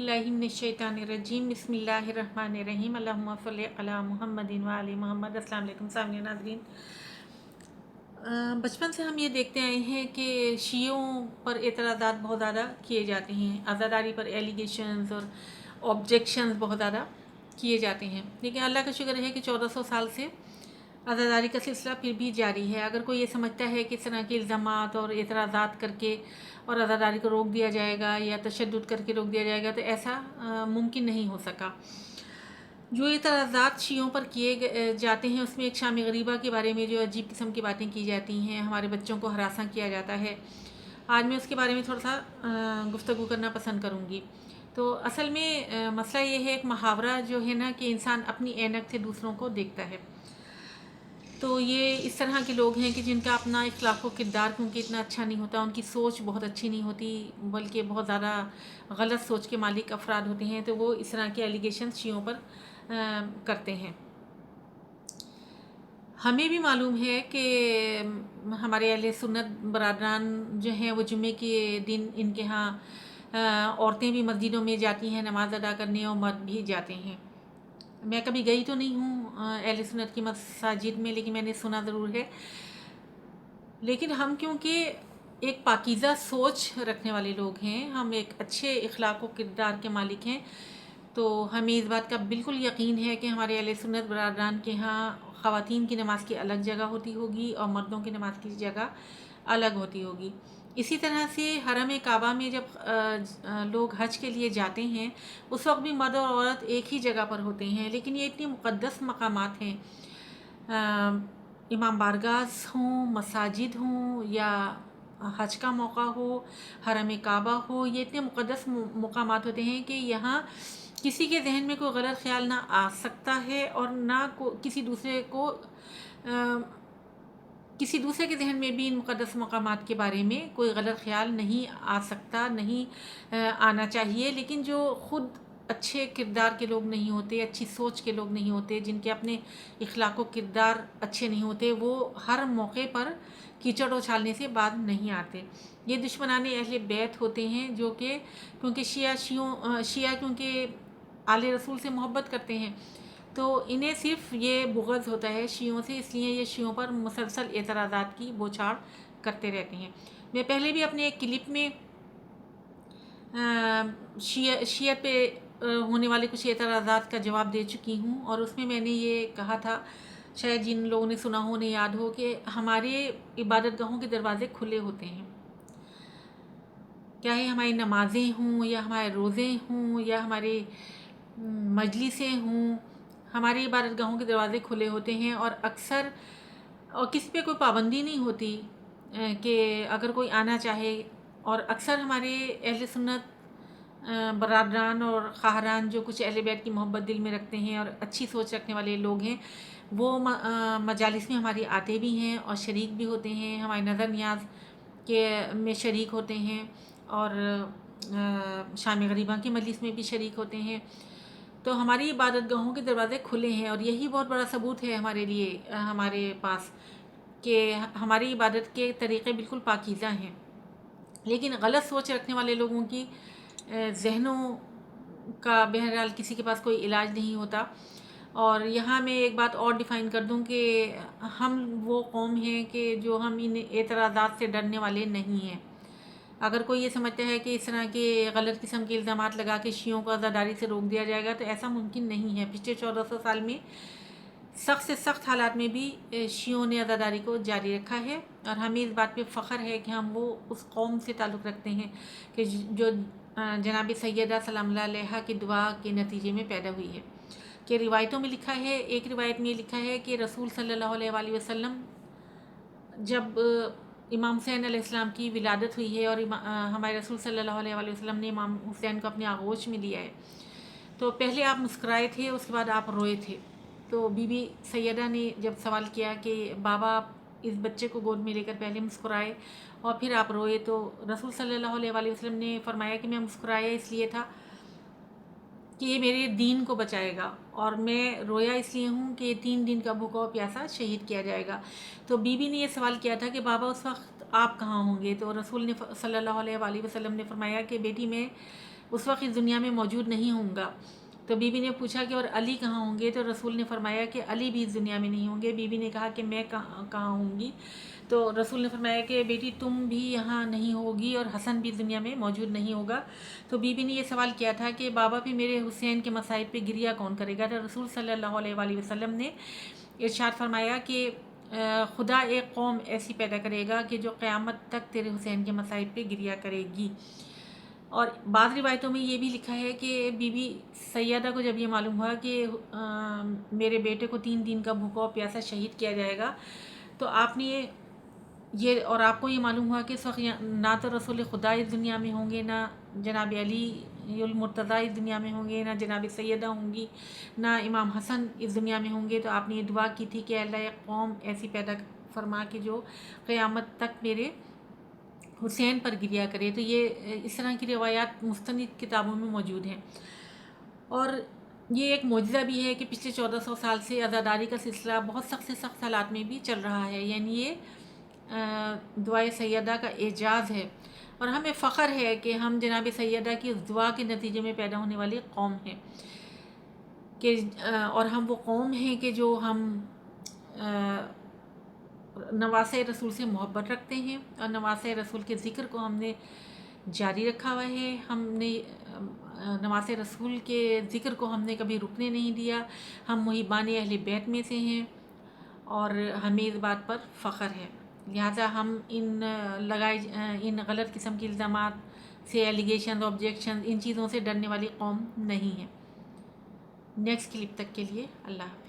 बिस्मिल्लाहिर्रहमानिर्रहीम बिस्मिल्लाहिर्रहमानिर्रहीम अल्लाहुम्मा सल्लि अला मुहम्मदिन व आलि मोहम्मद। अस्सलाम वालेकुम सामईन नाज़रीन। बचपन से हम ये देखते आए हैं कि शियों पर एतराज़ात बहुत ज़्यादा किए जाते हैं, आज़ादारी पर एलिगेशंस और ऑब्जेक्शंस बहुत ज़्यादा किए जाते हैं। लेकिन अल्लाह का शुक्र है कि 1400 साल से आज़ादारी का सिलसिला फिर भी जारी है। अगर कोई ये समझता है कि इस तरह के इल्ज़ामात और एतराज़ात करके और आज़ादारी को रोक दिया जाएगा या तशद्दुद करके रोक दिया जाएगा, तो ऐसा मुमकिन नहीं हो सका। जो एतराज़ात शियों पर किए जाते हैं, उसमें एक शाम गरीबा के बारे में जो अजीब किस्म की बातें की जाती हैं, हमारे बच्चों को हरासा किया जाता है। आज मैं उसके बारे में थोड़ा सा गुफ्तगू करना पसंद करूँगी। तो असल में मसला ये है, एक मुहावरा जो है ना कि इंसान अपनी ऐनक से दूसरों को देखता है। तो ये इस तरह के लोग हैं कि जिनका अपना इखलाक व किरदार क्योंकि इतना अच्छा नहीं होता, उनकी सोच बहुत अच्छी नहीं होती, बल्कि बहुत ज़्यादा गलत सोच के मालिक अफराद होते हैं। तो वो इस तरह के एलिगेशन शियों पर करते हैं। हमें भी मालूम है कि हमारे अहले सुन्नत बरादरान जो हैं वो जुम्मे के दिन इनके यहाँ औरतें भी मस्जिदों में जाती हैं नमाज़ अदा करने, और मर्द भी जाते हैं। मैं कभी गई तो नहीं हूँ अहले सुन्नत की मसाजिद में, लेकिन मैंने सुना ज़रूर है। लेकिन हम क्योंकि एक पाकीज़ा सोच रखने वाले लोग हैं, हम एक अच्छे इखलाक व किरदार के मालिक हैं, तो हमें इस बात का बिल्कुल यकीन है कि हमारे अहले सुन्नत बरादरान के यहाँ ख़वातीन की नमाज़ की अलग जगह होती होगी और मर्दों की नमाज़ की जगह अलग होती होगी। इसी तरह से हरम काबा में जब लोग हज के लिए जाते हैं, उस वक्त भी मर्द और औरत एक ही जगह पर होते हैं। लेकिन ये इतनी मुक़द्दस मकामात हैं, इमाम बारगाह हों, मसाजिद हों, या हज का मौका हो, हरम काबा हो, ये इतने मुक़द्दस मकामात होते हैं कि यहाँ किसी के जहन में कोई गलत ख्याल ना आ सकता है, और ना किसी दूसरे के जहन में भी इन मुक़द्दस मकामात के बारे में कोई गलत ख्याल नहीं आ सकता, नहीं आना चाहिए। लेकिन जो ख़ुद अच्छे किरदार के लोग नहीं होते, अच्छी सोच के लोग नहीं होते, जिनके अपने इखलाक व किरदार अच्छे नहीं होते, वो हर मौके पर कीचड़ उछालने से बाज नहीं आते। ये दुश्मनाने अहले बैत होते हैं, जो कि क्योंकि शिया क्योंकि आले रसूल से मोहब्बत करते हैं, तो इन्हें सिर्फ ये बुग़्ज़ होता है शियों से, इसलिए ये शियों पर मुसलसल एतराज़ात की बौछार करते रहते हैं। मैं पहले भी अपने एक क्लिप में शियत पे होने वाले कुछ एतराज़ात का जवाब दे चुकी हूँ, और उसमें मैंने ये कहा था, शायद जिन लोगों ने सुना हो उन्हें याद हो, कि हमारे इबादत गाहों के दरवाज़े खुले होते हैं। चाहे हमारी नमाज़ें हों, या हमारे रोज़े हों, या हमारे मजलिसें हों, हमारी इबादत गाहों के दरवाज़े खुले होते हैं। और अक्सर किसी पे कोई पाबंदी नहीं होती कि अगर कोई आना चाहे। और अक्सर हमारे अहले सुन्नत बरादरान और ख़ाहरान जो कुछ अहले बैत की मोहब्बत दिल में रखते हैं और अच्छी सोच रखने वाले लोग हैं, वो मजालिस में हमारी आते भी हैं और शरीक भी होते हैं, हमारी नज़र नियाज के में शरीक होते हैं, और शाम गरीबा की मजलिस में भी शरीक होते हैं। तो हमारी इबादत गाहों के दरवाज़े खुले हैं, और यही बहुत बड़ा सबूत है हमारे लिए, हमारे पास, कि हमारी इबादत के तरीक़े बिल्कुल पाकीज़ा हैं। लेकिन गलत सोच रखने वाले लोगों की जहनों का बहरहाल किसी के पास कोई इलाज नहीं होता। और यहाँ मैं एक बात और डिफ़ाइन कर दूँ कि हम वो कौम हैं कि जो हम इन एतराज़ात से डरने वाले नहीं हैं। अगर कोई ये समझता है कि इस तरह के गलत किस्म के इल्ज़ामात लगा के शियों को आज़ादारी से रोक दिया जाएगा, तो ऐसा मुमकिन नहीं है। पिछले 1400 साल में सख्त से सख्त हालात में भी शियों ने आज़ादारी को जारी रखा है, और हमें इस बात पे फ़ख्र है कि हम वो उस कौम से ताल्लुक़ रखते हैं कि जो जनाब सैयदा सलामुल्लाह अलैहा की दुआ के नतीजे में पैदा हुई है। कि रिवायतों में लिखा है, एक रिवायत में लिखा है कि रसूल सल्लल्लाहु अलैहि वसल्लम जब इमाम हुसैन अलैहिस्सलाम की विलादत हुई है, और हमारे रसूल सल्लल्लाहु अलैहि वसल्लम ने इमाम हुसैन को अपने आगोश में लिया है, तो पहले आप मुस्कुराए थे, उसके बाद आप रोए थे। तो बीबी सैयदा ने जब सवाल किया कि बाबा, आप इस बच्चे को गोद में लेकर पहले मुस्कुराए और फिर आप रोए, तो रसूल सल्लल्लाहु अलैहि वसल्लम ने फरमाया कि मैं मुस्कुराया इसलिए था कि ये मेरे दीन को बचाएगा, और मैं रोया इसलिए हूँ कि 3 दिन का भूखा और प्यासा शहीद किया जाएगा। तो बीबी ने ये सवाल किया था कि बाबा उस वक्त आप कहाँ होंगे? तो रसूल ने सल्लल्लाहु अलैहि वसल्लम ने फरमाया कि बेटी, मैं اس وقت اس دنیا میں موجود نہیں ہوں گا۔ تو بی بی نے پوچھا کہ اور علی کہاں ہوں گے؟ تو رسول نے فرمایا کہ علی بھی اس دنیا میں نہیں ہوں گے۔ بی بی نے کہا کہ میں کہاں ہوں گی؟ تو رسول نے فرمایا کہ بیٹی تم بھی یہاں نہیں ہوگی اور حسن بھی اس دنیا میں موجود نہیں ہوگا۔ تو بی بی نے یہ سوال کیا تھا کہ بابا پہ میرے حسین کے مصائب پہ گریہ کون کرے گا؟ تو رسول صلی اللہ علیہ وآلہ وسلم نے ارشاد فرمایا کہ خدا ایک قوم ایسی پیدا کرے گا کہ جو قیامت تک تیرے حسین کے مصائب پہ گریہ کرے گی۔ اور بعض روایتوں میں یہ بھی لکھا ہے کہ بی بی سیدہ کو جب یہ معلوم ہوا کہ میرے بیٹے کو 3 دن کا بھوکا و پیاسا شہید کیا جائے گا، تو آپ نے یہ اور آپ کو یہ معلوم ہوا کہ اس وقت نہ تو رسول خدا اس دنیا میں ہوں گے، نہ جناب علی المرتضیٰ اس دنیا میں ہوں گے، نہ جناب سیدہ ہوں گی، نہ امام حسن اس دنیا میں ہوں گے۔ تو آپ نے یہ دعا کی تھی کہ اللہ ایک قوم ایسی پیدا فرما کہ جو قیامت تک میرے حسین پر گریہ کرے۔ تو یہ اس طرح کی روایات مستند کتابوں میں موجود ہیں۔ اور یہ ایک معجزہ بھی ہے کہ پچھلے 1400 سال سے عزاداری کا سلسلہ بہت سخت سے سخت حالات میں بھی چل رہا ہے، یعنی یہ دعائے سیدہ کا اعجاز ہے، اور ہمیں فخر ہے کہ ہم جناب سیدہ کی اس دعا کے نتیجے میں پیدا ہونے والی قوم ہیں، کہ اور ہم وہ قوم ہیں کہ جو ہم نواسۂ رسول سے محبت رکھتے ہیں، اور نواسۂ رسول کے ذکر کو ہم نے جاری رکھا ہوا ہے۔ ہم نے نواسۂ رسول کے ذکر کو ہم نے کبھی رکنے نہیں دیا۔ ہم محبان اہل بیت میں سے ہیں اور ہمیں اس بات پر فخر ہے، لہٰذا ہم ان غلط قسم کے الزامات سے، ایلیگیشن، آبجیکشن، ان چیزوں سے ڈرنے والی قوم نہیں ہے۔ نیکسٹ کلپ تک کے لیے اللہ حافظ۔